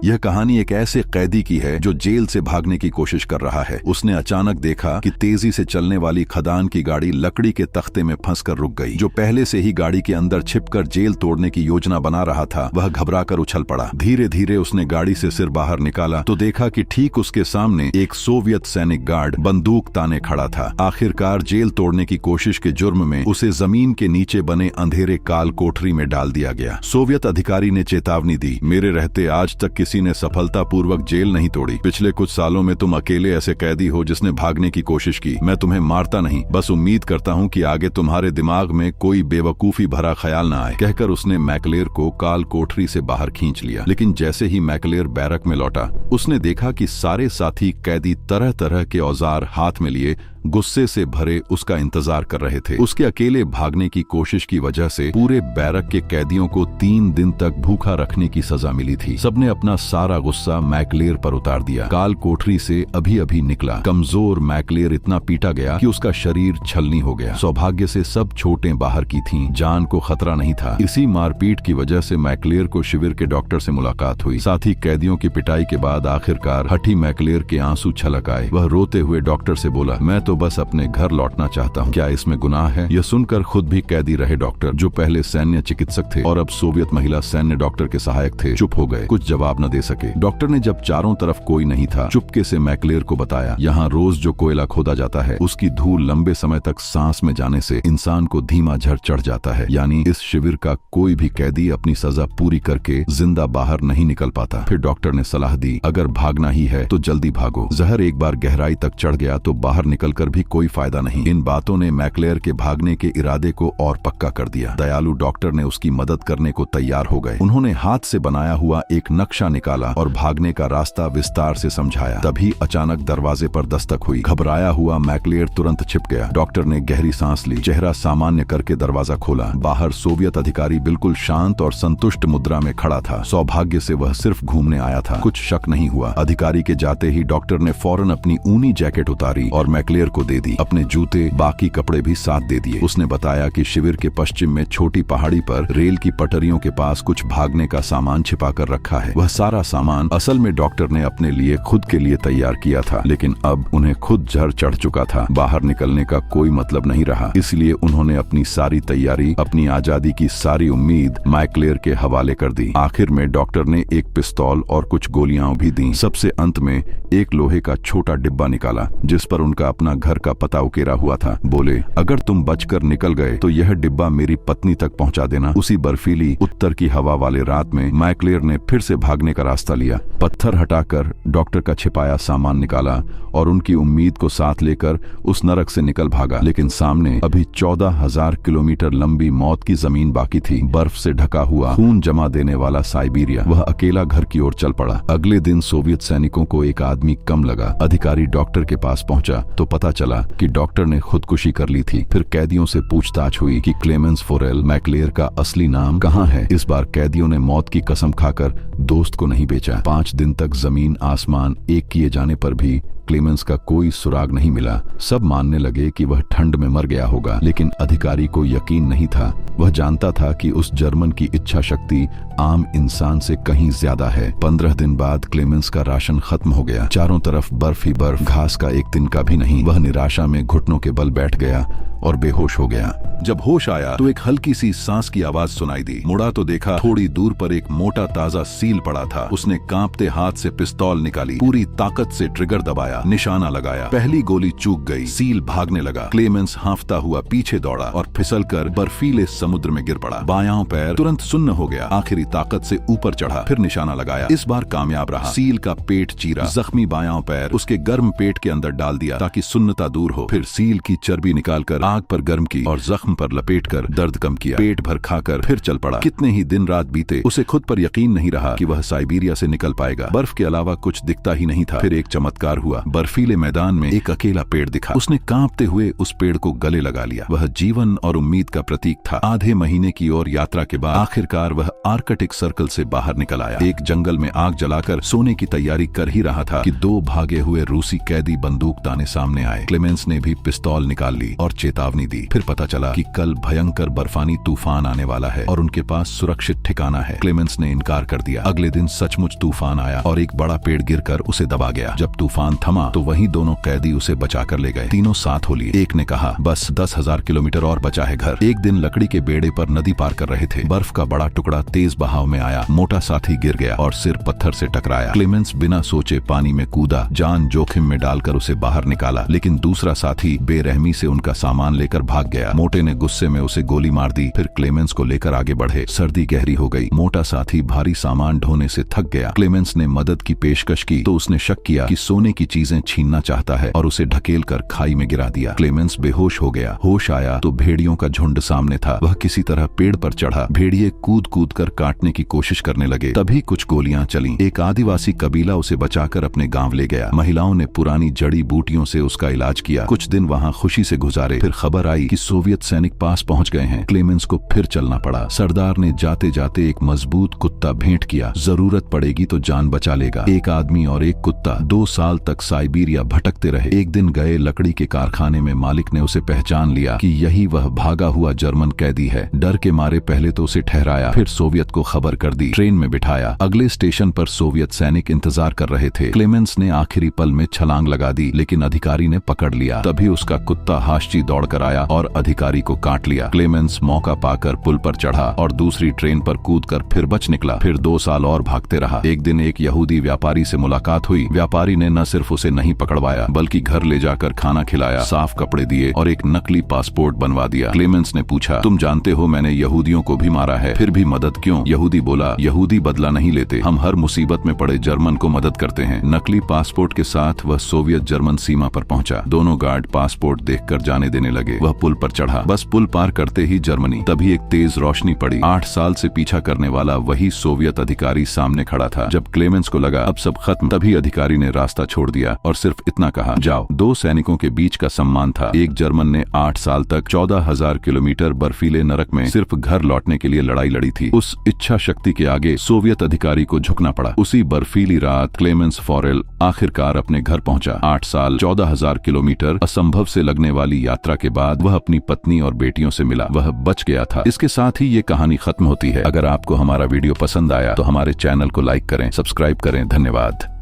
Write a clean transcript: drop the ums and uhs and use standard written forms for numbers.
यह कहानी एक ऐसे कैदी की है जो जेल से भागने की कोशिश कर रहा है। उसने अचानक देखा कि तेजी से चलने वाली खदान की गाड़ी लकड़ी के तख्ते में फंसकर रुक गई। जो पहले से ही गाड़ी के अंदर छिपकर जेल तोड़ने की योजना बना रहा था, वह घबराकर उछल पड़ा। धीरे धीरे उसने गाड़ी से सिर बाहर निकाला तो देखा कि ठीक उसके सामने एक सोवियत सैनिक गार्ड बंदूक ताने खड़ा था। आखिरकार जेल तोड़ने की कोशिश के जुर्म में उसे जमीन के नीचे बने अंधेरे काल कोठरी में डाल दिया गया। सोवियत अधिकारी ने चेतावनी दी, मेरे रहते आज तक किसी ने सफलतापूर्वक जेल नहीं तोड़ी। पिछले कुछ सालों में तुम अकेले ऐसे कैदी हो जिसने भागने की कोशिश की। मैं तुम्हें मारता नहीं, बस उम्मीद करता हूँ कि आगे तुम्हारे दिमाग में कोई बेवकूफी भरा ख्याल न आए। कहकर उसने मैकलेर को काल कोठरी से बाहर खींच लिया। लेकिन जैसे ही मैकलेर बैरक में लौटा, उसने देखा कि सारे साथी कैदी तरह तरह के औजार हाथ में लिए गुस्से से भरे उसका इंतजार कर रहे थे। उसके अकेले भागने की कोशिश की वजह से पूरे बैरक के कैदियों को 3 दिन तक भूखा रखने की सजा मिली थी। सबने अपना सारा गुस्सा मैकलेर पर उतार दिया। काल कोठरी से अभी अभी निकला कमजोर मैकलेर इतना पीटा गया कि उसका शरीर छलनी हो गया। सौभाग्य से सब चोटें बाहर की थीं, जान को खतरा नहीं था। इसी मारपीट की वजह से मैकलेर को शिविर के डॉक्टर से मुलाकात हुई। साथ ही कैदियों की पिटाई के बाद आखिरकार हठी मैकलेर के आंसू छलक आए। वह रोते हुए डॉक्टर से बोला, मैं तो बस अपने घर लौटना चाहता हूँ, क्या इसमें गुनाह है? यह सुनकर खुद भी कैदी रहे डॉक्टर, जो पहले सैन्य चिकित्सक थे और अब सोवियत महिला सैन्य डॉक्टर के सहायक थे, चुप हो गए, कुछ जवाब न दे सके। डॉक्टर ने जब चारों तरफ कोई नहीं था, चुपके से मैकलेर को बताया, यहाँ रोज जो कोयला खोदा जाता है, उसकी धूल लंबे समय तक सांस में जाने से इंसान को धीमा झड़ चढ़ जाता है। यानी इस शिविर का कोई भी कैदी अपनी सजा पूरी करके जिंदा बाहर नहीं निकल पाता। फिर डॉक्टर ने सलाह दी, अगर भागना ही है तो जल्दी भागो। जहर एक बार गहराई तक चढ़ गया तो बाहर निकलकर भी कोई फायदा नहीं। इन बातों ने मैकलेर के भागने के इरादे को और पक्का कर दिया। दयालु डॉक्टर ने उसकी मदद करने को तैयार हो गए। उन्होंने हाथ से बनाया हुआ एक नक्शा निकाला और भागने का रास्ता विस्तार से समझाया। तभी अचानक दरवाजे पर दस्तक हुई। घबराया हुआ मैकलेर तुरंत छिप गया। डॉक्टर ने गहरी सांस ली, चेहरा सामान्य करके दरवाजा खोला। बाहर सोवियत अधिकारी बिल्कुल शांत और संतुष्ट मुद्रा में खड़ा था। सौभाग्य से वह सिर्फ घूमने आया था, कुछ शक नहीं हुआ। अधिकारी के जाते ही डॉक्टर ने फौरन अपनी ऊनी जैकेट उतारी और मैकलेर को दे दी। अपने जूते, बाकी कपड़े भी साथ दे दिए। उसने बताया कि शिविर के पश्चिम में छोटी पहाड़ी पर रेल की पटरियों के पास कुछ भागने का सामान छिपा कर रखा है। वह सारा सामान असल में डॉक्टर ने अपने लिए खुद के लिए तैयार किया था, लेकिन अब उन्हें खुद झड़ चढ़ चुका था। बाहर निकलने का कोई मतलब नहीं रहा, इसलिए उन्होंने अपनी सारी तैयारी, अपनी आजादी की सारी उम्मीद मैकलेर के हवाले कर दी। आखिर में डॉक्टर ने एक पिस्तौल और कुछ गोलियां भी दी। सबसे अंत में एक लोहे का छोटा डिब्बा निकाला जिस पर उनका अपना घर का पता उकेरा हुआ था। बोले, अगर तुम बचकर निकल गए तो यह डिब्बा मेरी पत्नी तक पहुंचा देना। उसी बर्फीली उत्तर की हवा वाले रात में मैकलेर ने फिर से भागने का रास्ता लिया। पत्थर हटाकर डॉक्टर का छिपाया सामान निकाला और उनकी उम्मीद को साथ लेकर उस नरक से निकल भागा। लेकिन सामने अभी 14,000 किलोमीटर लंबी मौत की जमीन बाकी थी। बर्फ से ढका हुआ, खून जमा देने वाला साइबेरिया। वह अकेला घर की ओर चल पड़ा। अगले दिन सोवियत सैनिकों को एक आदमी कम लगा। अधिकारी डॉक्टर के पास पहुंचा तो पता चला कि डॉक्टर ने खुदकुशी कर ली थी। फिर कैदियों से पूछताछ हुई कि क्लेमेंस फोरेल मैकलेर का असली नाम कहाँ है। इस बार कैदियों ने मौत की कसम खाकर दोस्त को नहीं बेचा। 5 दिन तक जमीन आसमान एक किए जाने पर भी क्लेमेंस का कोई सुराग नहीं मिला। सब मानने लगे कि वह ठंड में मर गया होगा, लेकिन अधिकारी को यकीन नहीं था। वह जानता था कि उस जर्मन की इच्छा शक्ति आम इंसान से कहीं ज्यादा है। 15 दिन बाद क्लेमेंस का राशन खत्म हो गया। चारों तरफ बर्फ ही बर्फ, घास का एक तिनका भी नहीं। वह निराशा में घुटनों के बल बैठ गया और बेहोश हो गया। जब होश आया तो एक हल्की सी सांस की आवाज सुनाई दी। मुड़ा तो देखा थोड़ी दूर पर एक मोटा ताजा सील पड़ा था। उसने कांपते हाथ से पिस्तौल निकाली, पूरी ताकत से ट्रिगर दबाया, निशाना लगाया। पहली गोली चूक गई। सील भागने लगा। क्लेमेंस हांफता हुआ पीछे दौड़ा और फिसलकर बर्फीले समुद्र में गिर पड़ा। बायां पैर तुरंत सुन्न हो गया। आखिरी ताकत से ऊपर चढ़ा, फिर निशाना लगाया। इस बार कामयाब रहा। सील का पेट चीरा, जख्मी बायां पैर उसके गर्म पेट के अंदर डाल दिया ताकि सुन्नता दूर हो। फिर सील की चर्बी निकालकर आग पर गर्म की और जख्म पर लपेटकर दर्द कम किया। पेट भर खाकर फिर चल पड़ा। कितने ही दिन रात बीते, उसे खुद पर यकीन नहीं रहा कि वह साइबेरिया से निकल पाएगा। बर्फ के अलावा कुछ दिखता ही नहीं था। फिर एक चमत्कार हुआ। बर्फीले मैदान में एक अकेला पेड़ दिखा। उसने कांपते हुए उस पेड़ को गले लगा लिया। वह जीवन और उम्मीद का प्रतीक था। आधे महीने की और यात्रा के बाद आखिरकार वह आर्कटिक सर्कल से बाहर निकल आया। एक जंगल में आग जलाकर सोने की तैयारी कर ही रहा था कि 2 भागे हुए रूसी कैदी बंदूक ताने सामने आए। क्लेमेंस ने भी पिस्तौल निकाल ली और चेता चेतावनी दी। फिर पता चला कि कल भयंकर बर्फानी तूफान आने वाला है और उनके पास सुरक्षित ठिकाना है। क्लेमेंस ने इनकार कर दिया। अगले दिन सचमुच तूफान आया और एक बड़ा पेड़ गिरकर उसे दबा गया। जब तूफान थमा तो वही दोनों कैदी उसे बचाकर ले गए। तीनों साथ हो लिए। एक ने कहा, बस 10,000 किलोमीटर और बचा है घर। एक दिन लकड़ी के बेड़े पर नदी पार कर रहे थे। बर्फ का बड़ा टुकड़ा तेज बहाव में आया। मोटा साथी गिर गया और सिर पत्थर से टकराया। क्लेमेंस बिना सोचे पानी में कूदा, जान जोखिम में डालकर उसे बाहर निकाला, लेकिन दूसरा साथी बेरहमी से उनका सामान लेकर भाग गया। मोटे ने गुस्से में उसे गोली मार दी। फिर क्लेमेंस को लेकर आगे बढ़े। सर्दी गहरी हो गई। मोटा साथी भारी सामान ढोने से थक गया। क्लेमेंस ने मदद की पेशकश की तो उसने शक किया कि सोने की चीजें छीनना चाहता है और उसे ढकेल कर खाई में गिरा दिया। क्लेमेंस बेहोश हो गया। होश आया तो भेड़ियों का झुंड सामने था। वह किसी तरह पेड़ पर चढ़ा। भेड़िए कूद कूद कर काटने की कोशिश करने लगे। तभी कुछ गोलियां चलीं। एक आदिवासी कबीला उसे बचाकर अपने गांव ले गया। महिलाओं ने पुरानी जड़ी बूटियों से उसका इलाज किया। कुछ दिन वहां खुशी से गुजारे। फिर खबर आई कि सोवियत सैनिक पास पहुंच गए हैं। क्लेमेंस को फिर चलना पड़ा। सरदार ने जाते जाते एक मजबूत कुत्ता भेंट किया। जरूरत पड़ेगी तो जान बचा लेगा। एक आदमी और एक कुत्ता 2 साल तक साइबेरिया भटकते रहे। एक दिन गए लकड़ी के कारखाने में मालिक ने उसे पहचान लिया कि यही वह भागा हुआ जर्मन कैदी है। डर के मारे पहले तो उसे ठहराया, फिर सोवियत को खबर कर दी। ट्रेन में बिठाया। अगले स्टेशन पर सोवियत सैनिक इंतजार कर रहे थे। क्लेमेंस ने आखिरी पल में छलांग लगा दी, लेकिन अधिकारी ने पकड़ लिया। तभी उसका कुत्ता हाशची दौड़कर आया और अधिकारी को काट लिया। क्लेमेंस मौका पाकर पुल पर चढ़ा और दूसरी ट्रेन पर कूदकर फिर बच निकला। फिर 2 साल और भागते रहा। एक दिन एक यहूदी व्यापारी से मुलाकात हुई। व्यापारी ने न सिर्फ उसे नहीं पकड़वाया बल्कि घर ले जाकर खाना खिलाया, साफ कपड़े दिए और एक नकली पासपोर्ट बनवा दिया। क्लेमेंस ने पूछा, तुम जानते हो मैंने यहूदियों को भी मारा है, फिर भी मदद क्यों? यहूदी बोला, यहूदी बदला नहीं लेते, हम हर मुसीबत में पड़े जर्मन को मदद करते हैं। नकली पासपोर्ट के साथ वह सोवियत जर्मन सीमा पर पहुंचा। दोनों गार्ड पासपोर्ट देखकर जाने देने लगे। वह पुल पर चढ़ा। बस पुल पार करते ही जर्मनी। तभी एक तेज रोशनी पड़ी। 8 साल से पीछा करने वाला वही सोवियत अधिकारी सामने खड़ा था। जब क्लेमेंस को लगा अब सब खत्म, तभी अधिकारी ने रास्ता छोड़ दिया और सिर्फ इतना कहा, जाओ। 2 सैनिकों के बीच का सम्मान था। एक जर्मन ने 8 साल तक 14,000 किलोमीटर बर्फीले नरक में सिर्फ घर लौटने के लिए लड़ाई लड़ी थी। उस इच्छा शक्ति के आगे सोवियत अधिकारी को झुकना पड़ा। उसी बर्फीली रात क्लेमेंस फॉरेल आखिरकार अपने घर पहुंचा। 8 साल 14,000 किलोमीटर असंभव से लगने वाली यात्रा के बाद वह अपनी पत्नी और बेटियों से मिला। वह बच गया था। इसके साथ ही ये कहानी खत्म होती है। अगर आपको हमारा वीडियो पसंद आया तो हमारे चैनल को लाइक करें, सब्सक्राइब करें। धन्यवाद।